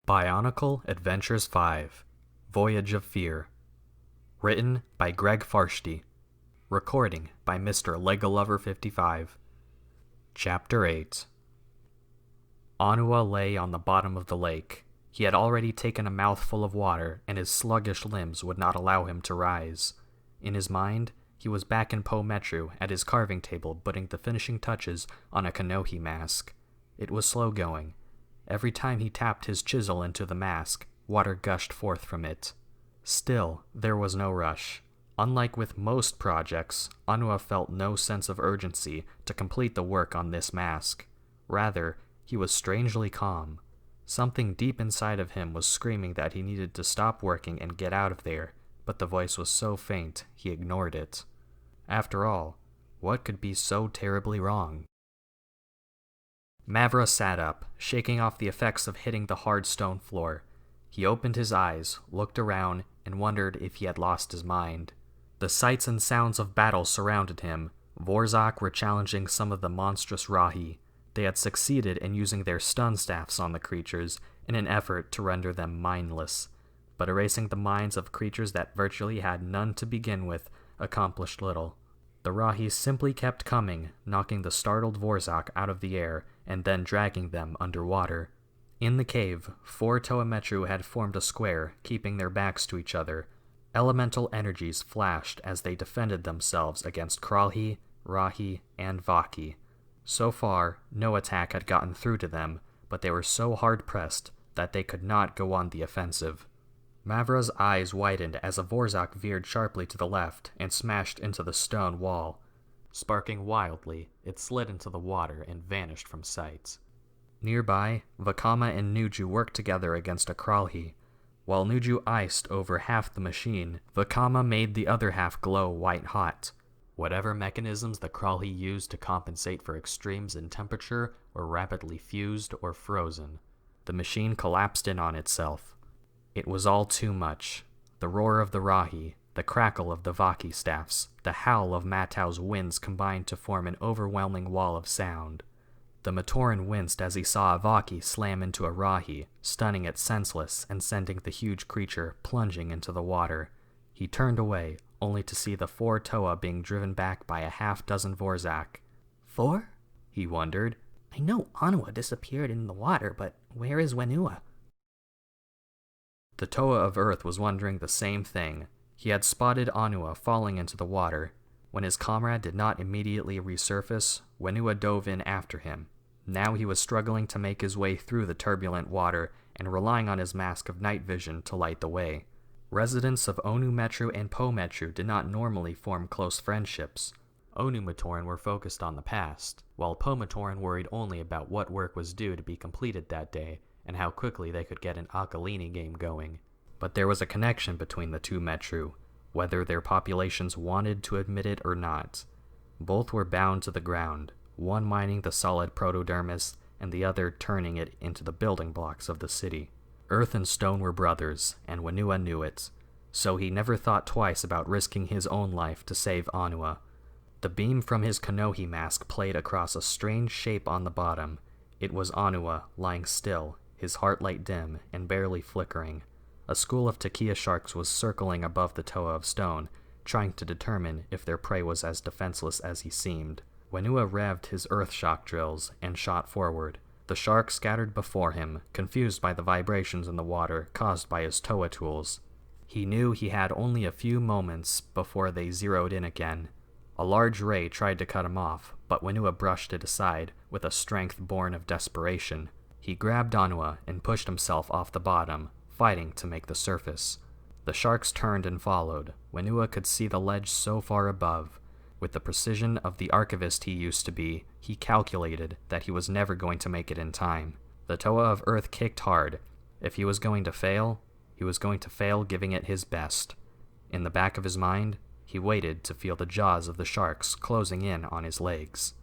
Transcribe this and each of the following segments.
BIONICLE Adventures 5 Voyage of Fear. Written by Greg Farshty. Recording by Mr. Legolover55. Chapter 8. Whenua lay on the bottom of the lake. He had already taken a mouthful of water, and his sluggish limbs would not allow him to rise. In his mind, he was back in Po-Metru at his carving table putting the finishing touches on a Kanohi mask. It was slow going. Every time he tapped his chisel into the mask, water gushed forth from it. Still, there was no rush. Unlike with most projects, Whenua felt no sense of urgency to complete the work on this mask. Rather, he was strangely calm. Something deep inside of him was screaming that he needed to stop working and get out of there, but the voice was so faint he ignored it. After all, what could be so terribly wrong? Mavra sat up, shaking off the effects of hitting the hard stone floor. He opened his eyes, looked around, and wondered if he had lost his mind. The sights and sounds of battle surrounded him. Vorzak were challenging some of the monstrous Rahi. They had succeeded in using their stun staffs on the creatures in an effort to render them mindless, but erasing the minds of creatures that virtually had none to begin with accomplished little. The Rahi simply kept coming, knocking the startled Vorzak out of the air and then dragging them underwater. In the cave, 4 Toa-Metru had formed a square, keeping their backs to each other. Elemental energies flashed as they defended themselves against Kralhi, Rahi, and Vaki. So far, no attack had gotten through to them, but they were so hard-pressed that they could not go on the offensive. Mavra's eyes widened as a Vorzak veered sharply to the left and smashed into the stone wall. Sparking wildly, it slid into the water and vanished from sight. Nearby, Vakama and Nuju worked together against a Kralhi. While Nuju iced over half the machine, Vakama made the other half glow white-hot. Whatever mechanisms the Kralhi used to compensate for extremes in temperature were rapidly fused or frozen. The machine collapsed in on itself. It was all too much. The roar of the Rahi, the crackle of the Vaki staffs, the howl of Matau's winds combined to form an overwhelming wall of sound. The Matoran winced as he saw a Vaki slam into a Rahi, stunning it senseless and sending the huge creature plunging into the water. He turned away, only to see the 4 Toa being driven back by a half-dozen Vorzak. 4? He wondered. I know Whenua disappeared in the water, but where is Whenua? The Toa of Earth was wondering the same thing. He had spotted Whenua falling into the water. When his comrade did not immediately resurface, Whenua dove in after him. Now he was struggling to make his way through the turbulent water and relying on his mask of night vision to light the way. Residents of Onu-Metru and Po-Metru did not normally form close friendships. Onu-Matoran were focused on the past, while Po-Matoran worried only about what work was due to be completed that day and how quickly they could get an Akalini game going. But there was a connection between the two Metru, whether their populations wanted to admit it or not. Both were bound to the ground, one mining the solid protodermis and the other turning it into the building blocks of the city. Earth and stone were brothers, and Whenua knew it, so he never thought twice about risking his own life to save Whenua. The beam from his Kanohi mask played across a strange shape on the bottom. It was Whenua, lying still, his heart light dim and barely flickering. A school of Takia sharks was circling above the Toa of stone, trying to determine if their prey was as defenseless as he seemed. Whenua revved his earth shock drills and shot forward. The shark scattered before him, confused by the vibrations in the water caused by his Toa tools. He knew he had only a few moments before they zeroed in again. A large ray tried to cut him off, but Whenua brushed it aside with a strength born of desperation. He grabbed Whenua and pushed himself off the bottom, fighting to make the surface. The sharks turned and followed. Whenua could see the ledge so far above. With the precision of the archivist he used to be, he calculated that he was never going to make it in time. The Toa of Earth kicked hard. If he was going to fail, he was going to fail giving it his best. In the back of his mind, he waited to feel the jaws of the sharks closing in on his legs.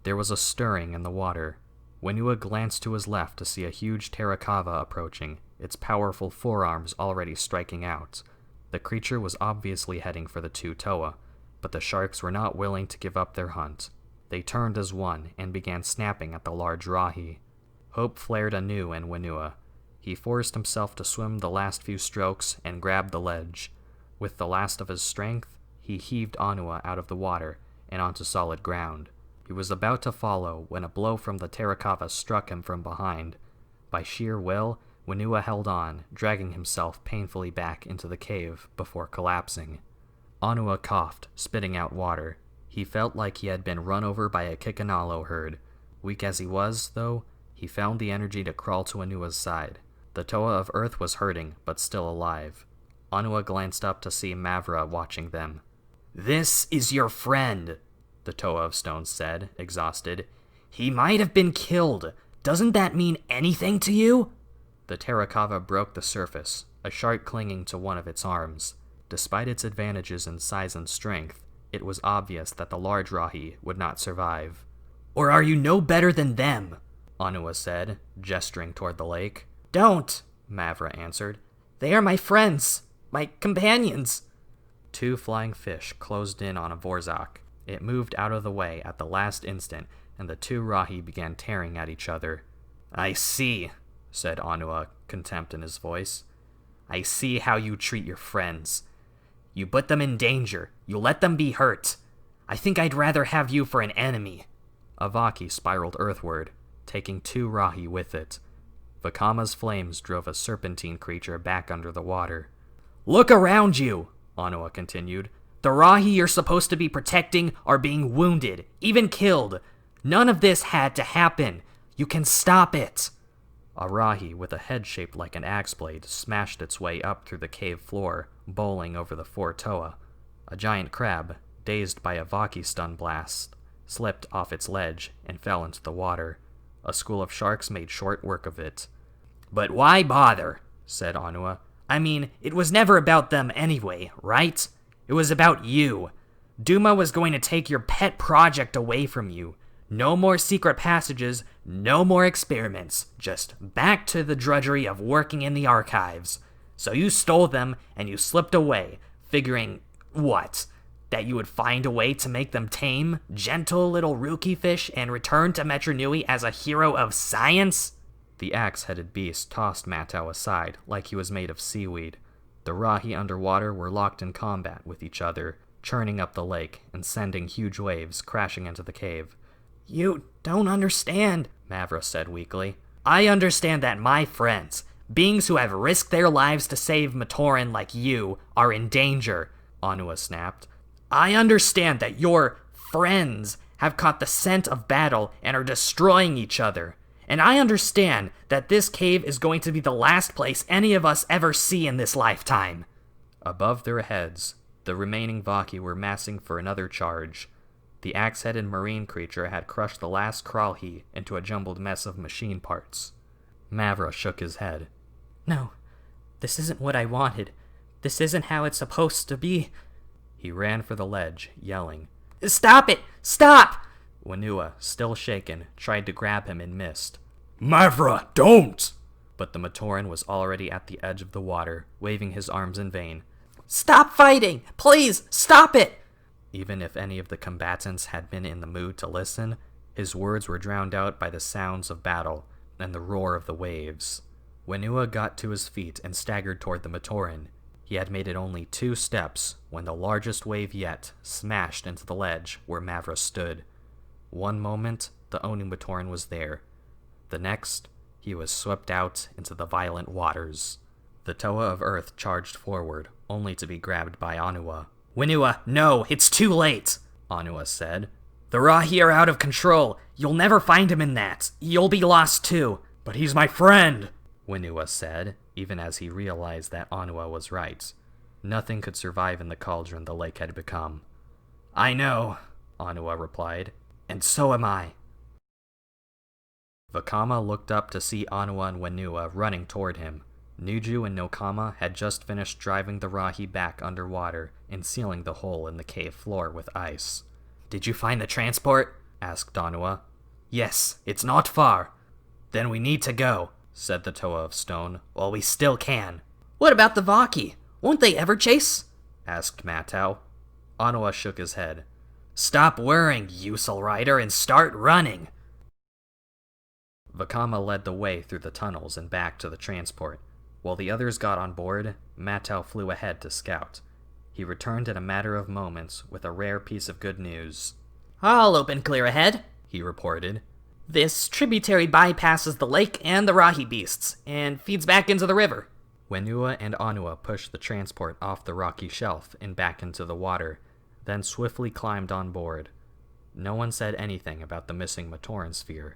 There was a stirring in the water. Whenua glanced to his left to see a huge Terrakava approaching, its powerful forearms already striking out. The creature was obviously heading for the 2 Toa, but the sharks were not willing to give up their hunt. They turned as one and began snapping at the large Rahi. Hope flared anew in Whenua. He forced himself to swim the last few strokes and grabbed the ledge. With the last of his strength, he heaved Whenua out of the water and onto solid ground. He was about to follow when a blow from the Terracotta struck him from behind. By sheer will, Whenua held on, dragging himself painfully back into the cave before collapsing. Whenua coughed, spitting out water. He felt like he had been run over by a Kikanalo herd. Weak as he was, though, he found the energy to crawl to Whenua's side. The Toa of Earth was hurting, but still alive. Whenua glanced up to see Mavra watching them. "This is your friend," the Toa of Stone said, exhausted. "He might have been killed. Doesn't that mean anything to you?" The Terracotta broke the surface, a shark clinging to one of its arms. Despite its advantages in size and strength, it was obvious that the large Rahi would not survive. "Or are you no better than them?" Whenua said, gesturing toward the lake. "Don't," Mavra answered. "They are my friends, my companions." 2 flying fish closed in on a Vorzak. It moved out of the way at the last instant, and the 2 Rahi began tearing at each other. "I see," said Whenua, contempt in his voice. "I see how you treat your friends. You put them in danger. You let them be hurt. I think I'd rather have you for an enemy." A Vaki spiraled earthward, taking 2 Rahi with it. Vakama's flames drove a serpentine creature back under the water. "Look around you," Whenua continued. "The Rahi you're supposed to be protecting are being wounded, even killed. None of this had to happen. You can stop it." A Rahi with a head shaped like an axe blade smashed its way up through the cave floor, bowling over the 4 Toa. A giant crab, dazed by a Vaki stun blast, slipped off its ledge and fell into the water. A school of sharks made short work of it. "But why bother?" said Whenua. "I mean, it was never about them anyway, right? It was about you. Duma was going to take your pet project away from you. No more secret passages, no more experiments, just back to the drudgery of working in the archives. So you stole them and you slipped away, figuring, what? That you would find a way to make them tame, gentle little rookie fish and return to Metronui as a hero of science?" The axe-headed beast tossed Matau aside like he was made of seaweed. The Rahi underwater were locked in combat with each other, churning up the lake and sending huge waves crashing into the cave. "You don't understand," Mavra said weakly. "I understand that my friends, beings who have risked their lives to save Matoran like you, are in danger," Whenua snapped. "I understand that your friends have caught the scent of battle and are destroying each other. And I understand that this cave is going to be the last place any of us ever see in this lifetime." Above their heads, the remaining Vaki were massing for another charge. The axe-headed marine creature had crushed the last Kralhi into a jumbled mess of machine parts. Mavra shook his head. "No, this isn't what I wanted. This isn't how it's supposed to be." He ran for the ledge, yelling. "Stop it! Stop!" Whenua, still shaken, tried to grab him and missed. "Mavra, don't!" But the Matoran was already at the edge of the water, waving his arms in vain. "Stop fighting! Please, stop it!" Even if any of the combatants had been in the mood to listen, his words were drowned out by the sounds of battle and the roar of the waves. Whenua got to his feet and staggered toward the Matoran. He had made it only 2 steps when the largest wave yet smashed into the ledge where Mavra stood. One moment, the Oni Matoran was there. The next, he was swept out into the violent waters. The Toa of Earth charged forward, only to be grabbed by Whenua. "Whenua, no, it's too late," Whenua said. "The Rahi are out of control. You'll never find him in that. You'll be lost too." "But he's my friend," Whenua said, even as he realized that Whenua was right. Nothing could survive in the cauldron the lake had become. "I know," Whenua replied. "And so am I." Vakama looked up to see Whenua and Whenua running toward him. Nuju and Nokama had just finished driving the Rahi back underwater and sealing the hole in the cave floor with ice. "Did you find the transport?" asked Whenua. "Yes, it's not far." "Then we need to go," said the Toa of Stone, "while we still can." "What about the Vaki? Won't they ever chase?" asked Matau. Whenua shook his head. "Stop worrying, Usul Rider, and start running." Vakama led the way through the tunnels and back to the transport. While the others got on board, Matau flew ahead to scout. He returned in a matter of moments with a rare piece of good news. "All open clear ahead," he reported. "This tributary bypasses the lake and the Rahi beasts, and feeds back into the river." Whenua and Onua pushed the transport off the rocky shelf and back into the water, then swiftly climbed on board. No one said anything about the missing Matoran sphere.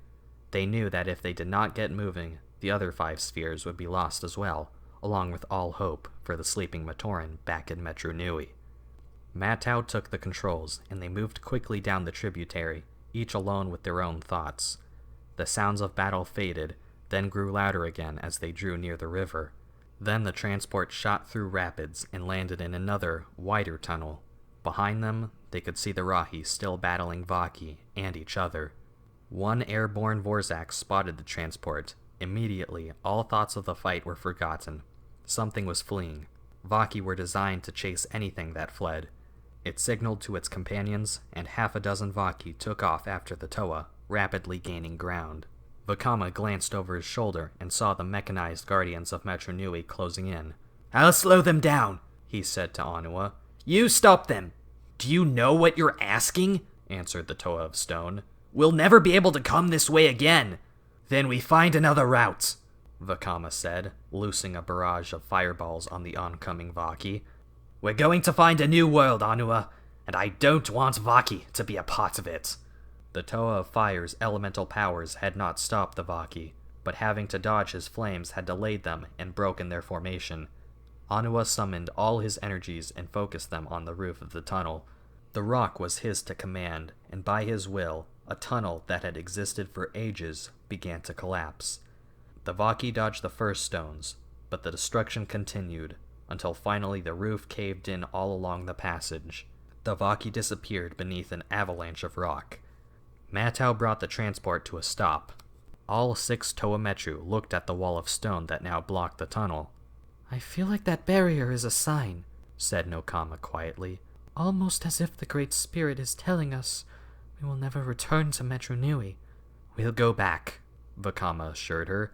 They knew that if they did not get moving, the other 5 spheres would be lost as well, along with all hope for the sleeping Matoran back in Metru Nui. Matau took the controls, and they moved quickly down the tributary, each alone with their own thoughts. The sounds of battle faded, then grew louder again as they drew near the river. Then the transport shot through rapids and landed in another, wider tunnel. Behind them, they could see the Rahi still battling Vaki and each other. One airborne Vorzak spotted the transport. Immediately, all thoughts of the fight were forgotten. Something was fleeing. Vaki were designed to chase anything that fled. It signaled to its companions, and 6 Vaki took off after the Toa, rapidly gaining ground. Vakama glanced over his shoulder and saw the mechanized guardians of Metru Nui closing in. "I'll slow them down," he said to Onua. "You stop them." "Do you know what you're asking?" answered the Toa of Stone. "We'll never be able to come this way again." "Then we find another route," Vakama said, loosing a barrage of fireballs on the oncoming Vaki. "We're going to find a new world, Onua, and I don't want Vaki to be a part of it." The Toa of Fire's elemental powers had not stopped the Vaki, but having to dodge his flames had delayed them and broken their formation. Onua summoned all his energies and focused them on the roof of the tunnel. The rock was his to command, and by his will, a tunnel that had existed for ages began to collapse. The Vaki dodged the first stones, but the destruction continued, until finally the roof caved in all along the passage. The Vaki disappeared beneath an avalanche of rock. Matau brought the transport to a stop. All 6 Toa Metru looked at the wall of stone that now blocked the tunnel. "I feel like that barrier is a sign," said Nokama quietly. "Almost as if the Great Spirit is telling us we will never return to Metru Nui." "We'll go back," Vakama assured her.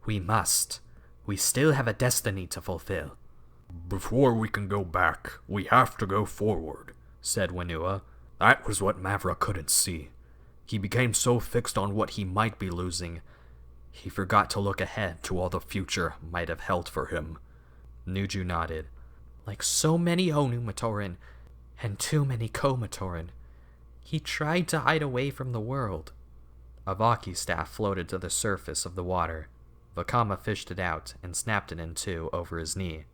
"We must. We still have a destiny to fulfill." "Before we can go back, we have to go forward," said Whenua. "That was what Mavra couldn't see. He became so fixed on what he might be losing, he forgot to look ahead to all the future might have held for him." Nuju nodded. "Like so many Onu Matoran, and too many Ko Matoran. He tried to hide away from the world." A Vaki staff floated to the surface of the water. Vakama fished it out and snapped it in 2 over his knee.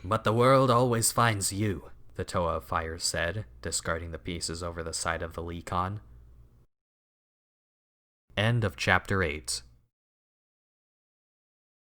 "But the world always finds you," the Toa of Fire said, discarding the pieces over the side of the Lekon. End of Chapter 8.